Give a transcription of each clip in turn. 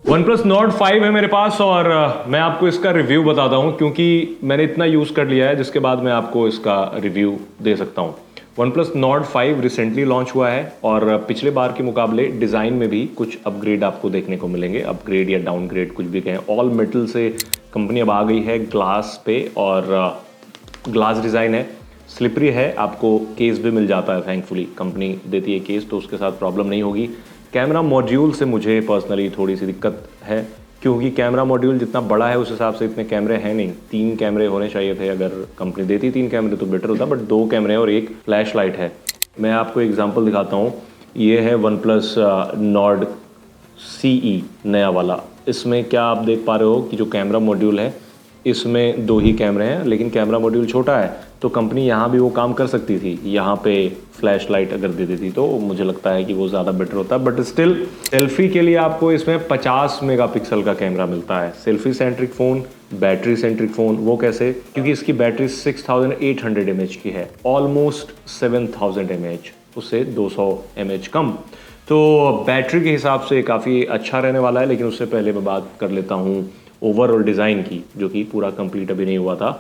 OnePlus Nord 5 है मेरे पास और मैं आपको इसका रिव्यू बताता हूँ क्योंकि मैंने इतना यूज़ कर लिया है जिसके बाद मैं आपको इसका रिव्यू दे सकता हूँ। OnePlus Nord 5 रिसेंटली लॉन्च हुआ है और पिछले बार के मुकाबले डिज़ाइन में भी कुछ अपग्रेड आपको देखने को मिलेंगे। अपग्रेड या डाउनग्रेड कुछ भी कहें, ऑल मेटल से कंपनी अब आ गई है ग्लास पे और ग्लास डिज़ाइन है, स्लिपरी है, आपको केस भी मिल जाता है। थैंकफुली कंपनी देती है केस तो उसके साथ प्रॉब्लम नहीं होगी। कैमरा मॉड्यूल से मुझे पर्सनली थोड़ी सी दिक्कत है क्योंकि कैमरा मॉड्यूल जितना बड़ा है उस हिसाब से इतने कैमरे हैं नहीं। 3 कैमरे होने चाहिए थे, अगर कंपनी देती 3 कैमरे तो बेटर होता, बट 2 कैमरे और एक फ्लैश लाइट है। मैं आपको एग्जांपल दिखाता हूँ। ये है OnePlus Nord CE नया वाला। इसमें क्या आप देख पा रहे हो कि जो कैमरा मॉड्यूल है इसमें 2 ही कैमरे हैं, लेकिन कैमरा मॉड्यूल छोटा है तो कंपनी यहाँ भी वो काम कर सकती थी। यहाँ पे फ्लैश लाइट अगर दे देती तो मुझे लगता है कि वो ज़्यादा बेटर होता, बट स्टिल सेल्फी के लिए आपको इसमें 50 मेगापिक्सल का कैमरा मिलता है। Selfie centric phone, battery centric phone, वो कैसे? क्योंकि इसकी बैटरी 6800 mAh की है, ऑलमोस्ट 7000 mAh, उससे 200 mAh कम। तो बैटरी के हिसाब से काफ़ी अच्छा रहने वाला है। लेकिन उससे पहले मैं बात कर लेता हूँ ओवरऑल डिज़ाइन की, जो कि पूरा कंप्लीट अभी नहीं हुआ था।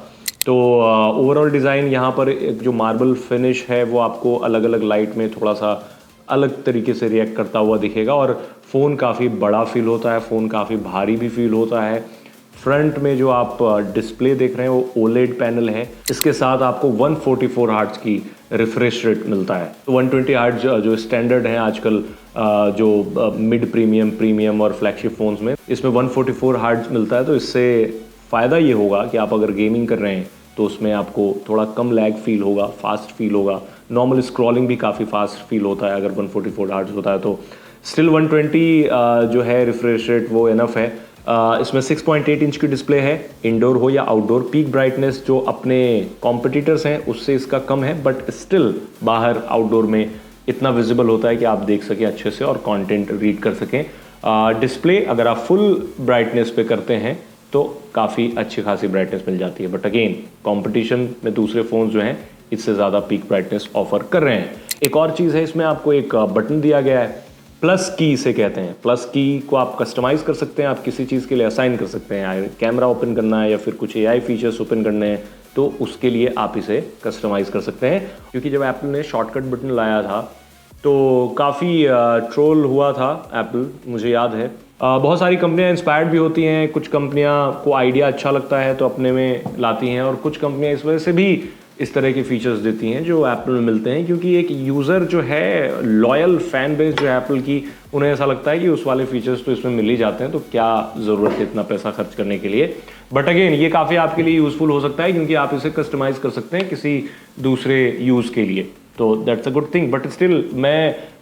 तो ओवरऑल डिज़ाइन यहाँ पर एक जो मार्बल फिनिश है वो आपको अलग अलग लाइट में थोड़ा सा अलग तरीके से रिएक्ट करता हुआ दिखेगा और फ़ोन काफ़ी बड़ा फील होता है, फ़ोन काफ़ी भारी भी फील होता है। फ्रंट में जो आप डिस्प्ले देख रहे हैं वो ओलेड पैनल है। इसके साथ आपको 144 हर्ट्ज की रिफ्रेश रेट मिलता है। तो 120 हर्ट्ज जो स्टैंडर्ड है आजकल जो मिड प्रीमियम और फ्लैगशिप फ़ोन्स में, इसमें 144 हर्ट्ज मिलता है। तो इससे फ़ायदा ये होगा कि आप अगर गेमिंग कर रहे हैं तो उसमें आपको थोड़ा कम लैग फील होगा, फास्ट फील होगा। नॉर्मल स्क्रॉलिंग भी काफ़ी फास्ट फील होता है अगर 144 हर्ट्ज होता है तो। स्टिल 120 जो है रिफ्रेश रेट वो इनफ है। इसमें 6.8 इंच की डिस्प्ले है, इंडोर हो या आउटडोर। पीक ब्राइटनेस जो अपने कॉम्पिटिटर्स हैं उससे इसका कम है, बट स्टिल बाहर आउटडोर में इतना विजिबल होता है कि आप देख सकें अच्छे से और कंटेंट रीड कर सकें। डिस्प्ले अगर आप फुल ब्राइटनेस पे करते हैं तो काफ़ी अच्छी खासी ब्राइटनेस मिल जाती है, बट अगेन कंपटीशन में दूसरे फ़ोन जो हैं इससे ज़्यादा पीक ब्राइटनेस ऑफर कर रहे हैं। एक और चीज़ है, इसमें आपको एक बटन दिया गया है, प्लस की इसे कहते हैं। प्लस की को आप कस्टमाइज़ कर सकते हैं, आप किसी चीज़ के लिए असाइन कर सकते हैं। कैमरा ओपन करना है या फिर कुछ AI फीचर्स ओपन करने हैं तो उसके लिए आप इसे कस्टमाइज़ कर सकते हैं। क्योंकि जब एप्पल ने शॉर्टकट बटन लाया था तो काफ़ी ट्रोल हुआ था एप्पल, मुझे याद है। बहुत सारी कंपनियां इंस्पायर्ड भी होती हैं, कुछ कंपनियां को आइडिया अच्छा लगता है तो अपने में लाती हैं और कुछ कंपनियां इस वजह से भी इस तरह के फीचर्स देती हैं जो एप्पल में मिलते हैं। क्योंकि एक यूज़र जो है, लॉयल फैन बेस जो है एप्पल की, उन्हें ऐसा लगता है कि उस वाले फीचर्स तो इसमें मिल ही जाते हैं तो क्या ज़रूरत है इतना पैसा खर्च करने के लिए। बट अगेन ये काफ़ी आपके लिए यूज़फुल हो सकता है क्योंकि आप इसे कस्टमाइज़ कर सकते हैं किसी दूसरे यूज़ के लिए, तो that's a good thing. But still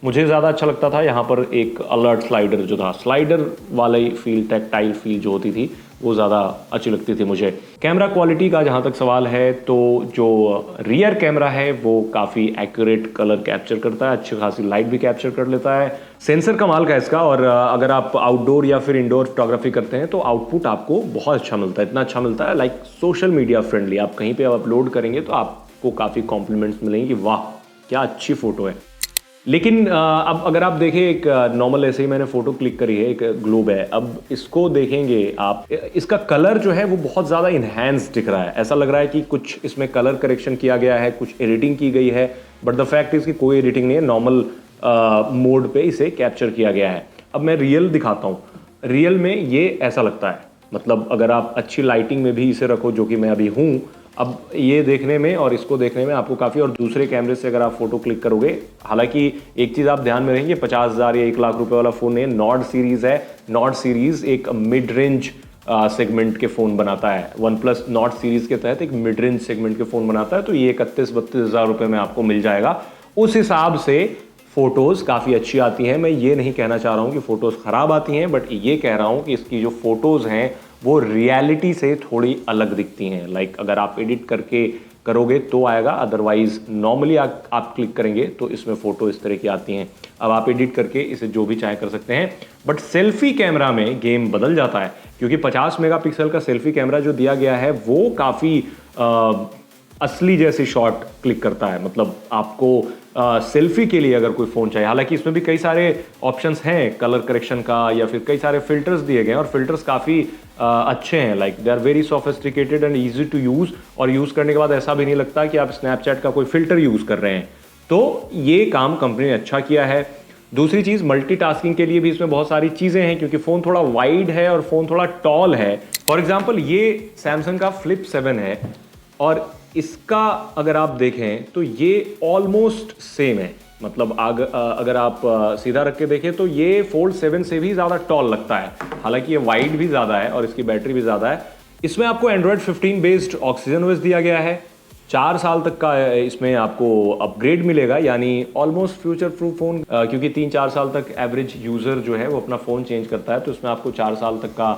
मुझे ज़्यादा अच्छा लगता था यहाँ पर एक अलर्ट स्लाइडर जो था, स्लाइडर वाली फील, टैक्टाइल फील जो होती थी वो ज़्यादा अच्छी लगती थी मुझे। कैमरा क्वालिटी का जहाँ तक सवाल है तो जो रियर कैमरा है वो काफ़ी एक्यूरेट कलर कैप्चर करता है, अच्छी खासी लाइट भी कैप्चर कर लेता है। सेंसर कमाल का इसका, और अगर आप आउटडोर या फिर इंडोर फोटोग्राफी करते हैं तो आउटपुट आपको बहुत अच्छा मिलता है, इतना अच्छा मिलता है लाइक सोशल मीडिया फ्रेंडली। आप कहीं पर अपलोड करेंगे तो आपको काफ़ी कॉम्प्लीमेंट्स मिलेंगे कि वाह क्या अच्छी फ़ोटो है। लेकिन अब अगर आप देखें, एक नॉर्मल ऐसे ही मैंने फ़ोटो क्लिक करी है, एक ग्लोब है, अब इसको देखेंगे आप, इसका कलर जो है वो बहुत ज़्यादा इन्हेंस दिख रहा है। ऐसा लग रहा है कि कुछ इसमें कलर करेक्शन किया गया है, कुछ एडिटिंग की गई है, बट द फैक्ट इज़ कि कोई एडिटिंग नहीं है, नॉर्मल मोड पे इसे कैप्चर किया गया है। अब मैं रियल दिखाता हूँ, रियल में ये ऐसा लगता है, मतलब अगर आप अच्छी लाइटिंग में भी इसे रखो, जो कि मैं अभी हूँ, अब ये देखने में और इसको देखने में आपको काफ़ी, और दूसरे कैमरे से अगर आप फोटो क्लिक करोगे, हालांकि एक चीज़ आप ध्यान में रखेंगे, 50,000 या 1 लाख रुपए वाला फ़ोन है, नॉर्ड सीरीज़ है। नॉर्ड सीरीज़ एक मिड रेंज सेगमेंट के फ़ोन बनाता है। OnePlus नॉर्ड सीरीज़ के तहत एक मिड रेंज सेगमेंट के फ़ोन बनाता है, तो ये 31-32 हज़ार रुपये में आपको मिल जाएगा। उस हिसाब से फ़ोटोज़ काफ़ी अच्छी आती हैं। मैं ये नहीं कहना चाह रहा हूँ कि फ़ोटोज़ ख़राब आती हैं, बट ये कह रहा हूँ कि इसकी जो फ़ोटोज़ हैं वो रियलिटी से थोड़ी अलग दिखती हैं। लाइक अगर आप एडिट करके करोगे तो आएगा, अदरवाइज नॉर्मली आप क्लिक करेंगे तो इसमें फ़ोटो इस तरह की आती हैं। अब आप एडिट करके इसे जो भी चाहे कर सकते हैं, बट सेल्फी कैमरा में गेम बदल जाता है क्योंकि 50 मेगापिक्सल का सेल्फी कैमरा जो दिया गया है वो काफ़ी असली जैसी शॉट क्लिक करता है। मतलब आपको सेल्फी के लिए अगर कोई फ़ोन चाहिए, हालांकि इसमें भी कई सारे ऑप्शंस हैं कलर करेक्शन का या फिर कई सारे फिल्टर्स दिए गए हैं और फिल्टर्स काफ़ी अच्छे हैं, like they are very sophisticated and easy to use, और यूज़ करने के बाद ऐसा भी नहीं लगता कि आप स्नैपचैट का कोई फिल्टर यूज़ कर रहे हैं। तो ये काम कंपनी ने अच्छा किया है। दूसरी चीज़, मल्टीटास्किंग के लिए भी इसमें बहुत सारी चीज़ें हैं क्योंकि फ़ोन थोड़ा वाइड है और फ़ोन थोड़ा टॉल है। फॉर एग्जाम्पल ये सैमसंग का फ्लिप 7 है और इसका अगर आप देखें तो ये ऑलमोस्ट सेम है, मतलब अगर आप सीधा रख के देखें तो ये फोल्ड 7 से भी ज़्यादा टॉल लगता है, हालांकि ये वाइड भी ज़्यादा है और इसकी बैटरी भी ज़्यादा है। इसमें आपको एंड्रॉयड 15 बेस्ड ऑक्सीजन ओएस दिया गया है। 4 साल तक का इसमें आपको अपग्रेड मिलेगा, यानी ऑलमोस्ट फ्यूचर प्रूफ फोन, क्योंकि 3-4 साल तक एवरेज यूज़र जो है वो अपना फ़ोन चेंज करता है, तो इसमें आपको 4 साल तक का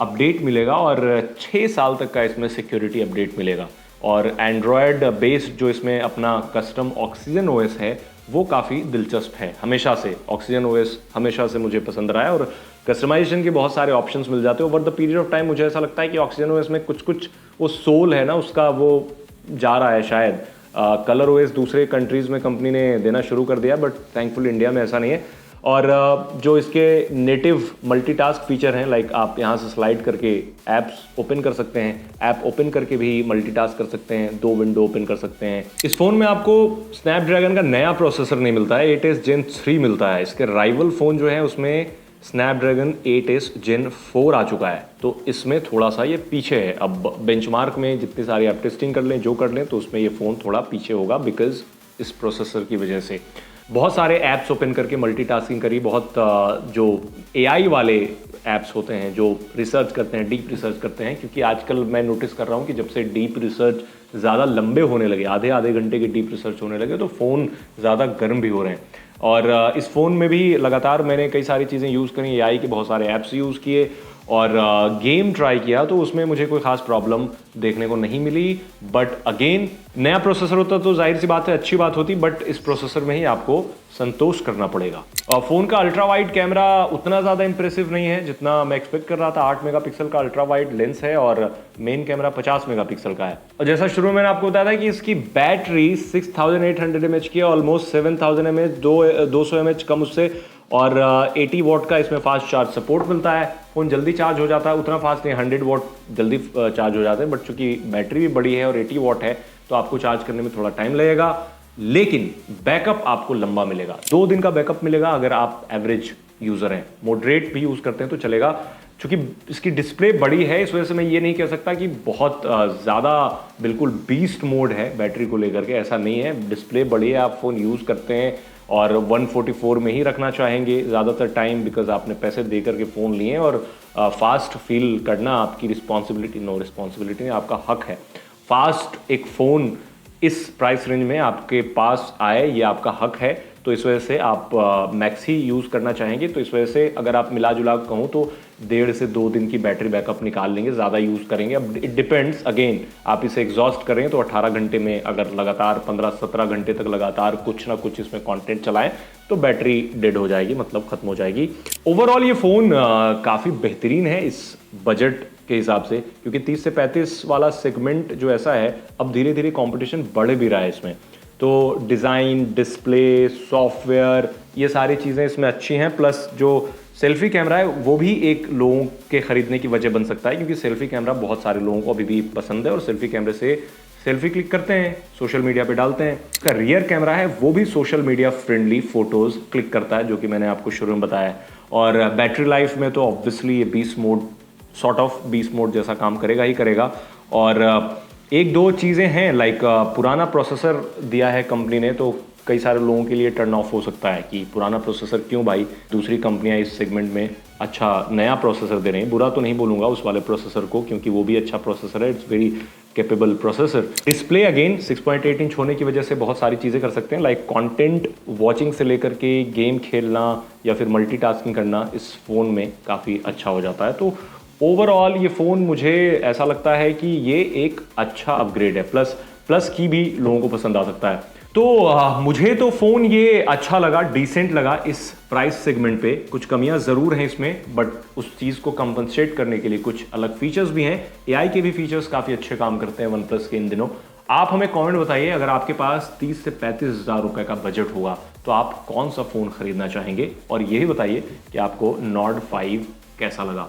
अपडेट मिलेगा और 6 साल तक का इसमें सिक्योरिटी अपडेट मिलेगा। और एंड्रॉयड बेस्ड जो इसमें अपना कस्टम ऑक्सीजन ओएस है वो काफ़ी दिलचस्प है। हमेशा से ऑक्सीजन ओएस हमेशा से मुझे पसंद रहा है और कस्टमाइजेशन के बहुत सारे ऑप्शंस मिल जाते हैं over the period of time. मुझे ऐसा लगता है कि ऑक्सीजन ओएस में कुछ कुछ वो सोल है ना उसका, वो जा रहा है शायद। कलर ओएस दूसरे कंट्रीज़ में कंपनी ने देना शुरू कर दिया, बट थैंकफुल इंडिया में ऐसा नहीं है। और जो इसके नेटिव मल्टीटास्क फीचर हैं, लाइक आप यहाँ से स्लाइड करके ऐप्स ओपन कर सकते हैं, ऐप ओपन करके भी मल्टीटास्क कर सकते हैं, 2 विंडो ओपन कर सकते हैं। इस फ़ोन में आपको स्नैपड्रैगन का नया प्रोसेसर नहीं मिलता है, 8s Gen 3 मिलता है। इसके राइवल फ़ोन जो है उसमें स्नैपड्रैगन 8s Gen 4 आ चुका है, तो इसमें थोड़ा सा ये पीछे है। अब बेंचमार्क में जितनी सारी आप टेस्टिंग कर लें, जो कर लें, तो उसमें ये फ़ोन थोड़ा पीछे होगा बिकॉज इस प्रोसेसर की वजह से। बहुत सारे ऐप्स ओपन करके मल्टीटास्किंग करी, बहुत जो एआई वाले ऐप्स होते हैं जो रिसर्च करते हैं, डीप रिसर्च करते हैं, क्योंकि आजकल मैं नोटिस कर रहा हूँ कि जब से डीप रिसर्च ज़्यादा लंबे होने लगे, आधे आधे घंटे के डीप रिसर्च होने लगे, तो फ़ोन ज़्यादा गर्म भी हो रहे हैं। और इस फ़ोन में भी लगातार मैंने कई सारी चीज़ें यूज़ करी, एआई के बहुत सारे ऐप्स यूज़ किए और गेम ट्राई किया, तो उसमें मुझे कोई ख़ास प्रॉब्लम देखने को नहीं मिली। बट अगेन नया प्रोसेसर होता तो जाहिर सी बात है अच्छी बात होती, बट इस प्रोसेसर में ही आपको संतोष करना पड़ेगा। और फ़ोन का अल्ट्रा वाइड कैमरा उतना ज़्यादा इंप्रेसिव नहीं है जितना मैं एक्सपेक्ट कर रहा था। 8 मेगापिक्सल का अल्ट्रा वाइड लेंस है और मेन कैमरा 50 मेगापिक्सल का है। और जैसा शुरू में मैंने आपको बताया था कि इसकी बैटरी 6800 mAh की है, ऑलमोस्ट 7000 mAh, 200 mAh कम उससे, और 80 वॉट का इसमें फास्ट चार्ज सपोर्ट मिलता है। फ़ोन जल्दी चार्ज हो जाता है, उतना फास्ट नहीं, 100 वॉट जल्दी चार्ज हो जाता है, बट चूंकि बैटरी भी बड़ी है और 80 वॉट है तो आपको चार्ज करने में थोड़ा टाइम लगेगा, लेकिन बैकअप आपको लंबा मिलेगा। 2 दिन का बैकअप मिलेगा अगर आप एवरेज यूज़र हैं। मॉडरेट भी यूज़ करते हैं तो चलेगा। चूंकि इसकी डिस्प्ले बड़ी है इस वजह से मैं ये नहीं कह सकता कि बहुत ज़्यादा बिल्कुल बीस्ट मोड है बैटरी को लेकर के, ऐसा नहीं है। डिस्प्ले बड़ी है, आप फ़ोन यूज़ करते हैं और 144 में ही रखना चाहेंगे ज़्यादातर टाइम, बिकॉज आपने पैसे दे करके फ़ोन लिए और फास्ट फील करना आपकी रिस्पॉन्सिबिलिटी, नो रिस्पॉन्सिबिलिटी नहीं, आपका हक है। फास्ट एक फ़ोन इस प्राइस रेंज में आपके पास आए, ये आपका हक है। तो इस वजह से आप मैक्स ही यूज़ करना चाहेंगे, तो इस वजह से अगर आप मिला जुला कहूँ तो 1.5 से 2 दिन की बैटरी बैकअप निकाल लेंगे, ज़्यादा यूज़ करेंगे। अब इट डिपेंड्स, अगेन आप इसे एग्जॉस्ट करें तो 18 घंटे में अगर लगातार 15-17 घंटे तक लगातार कुछ ना कुछ इसमें कंटेंट चलाएं तो बैटरी डेड हो जाएगी, मतलब ख़त्म हो जाएगी। ओवरऑल ये फ़ोन काफ़ी बेहतरीन है इस बजट के हिसाब से, क्योंकि 30 से 35 वाला सेगमेंट जो ऐसा है, अब धीरे धीरे कंपटीशन बढ़ भी रहा है इसमें। तो डिज़ाइन, डिस्प्ले, सॉफ्टवेयर, ये सारी चीज़ें इसमें अच्छी हैं। प्लस जो सेल्फी कैमरा है वो भी एक लोगों के ख़रीदने की वजह बन सकता है, क्योंकि सेल्फी कैमरा बहुत सारे लोगों को अभी भी पसंद है और सेल्फी कैमरे से सेल्फी क्लिक करते हैं, सोशल मीडिया पे डालते हैं। इसका रियर कैमरा है वो भी social media friendly photos click करता है, जो कि मैंने आपको शुरू में बताया। और बैटरी लाइफ में तो ऑब्वियसली ये beast mode, sort of beast mode जैसा काम करेगा ही करेगा। और एक दो चीज़ें हैं, लाइक पुराना प्रोसेसर दिया है कंपनी ने, तो कई सारे लोगों के लिए टर्न ऑफ हो सकता है कि पुराना प्रोसेसर क्यों भाई, दूसरी कंपनियां इस सेगमेंट में अच्छा नया प्रोसेसर दे रही हैं। बुरा तो नहीं बोलूँगा उस वाले प्रोसेसर को, क्योंकि वो भी अच्छा प्रोसेसर है, it's very capable processor. Display again 6.8 inch होने की वजह से बहुत सारी चीज़ें कर सकते हैं, लाइक कंटेंट वॉचिंग से लेकर के गेम खेलना या फिर मल्टीटास्किंग करना इस फ़ोन में काफ़ी अच्छा हो जाता है। तो ओवरऑल ये फ़ोन मुझे ऐसा लगता है कि ये एक अच्छा अपग्रेड है, प्लस की भी लोगों को पसंद आ सकता है। तो मुझे तो फ़ोन ये अच्छा लगा, डिसेंट लगा इस प्राइस सेगमेंट पे। कुछ कमियां ज़रूर हैं इसमें, बट उस चीज़ को कंपनसेट करने के लिए कुछ अलग फीचर्स भी हैं। एआई के भी फीचर्स काफ़ी अच्छे काम करते हैं वन प्लस के इन दिनों। आप हमें कमेंट बताइए, अगर आपके पास 30 से 35 हज़ार रुपए का बजट होगा तो आप कौन सा फ़ोन खरीदना चाहेंगे, और यही बताइए कि आपको Nord 5 कैसा लगा।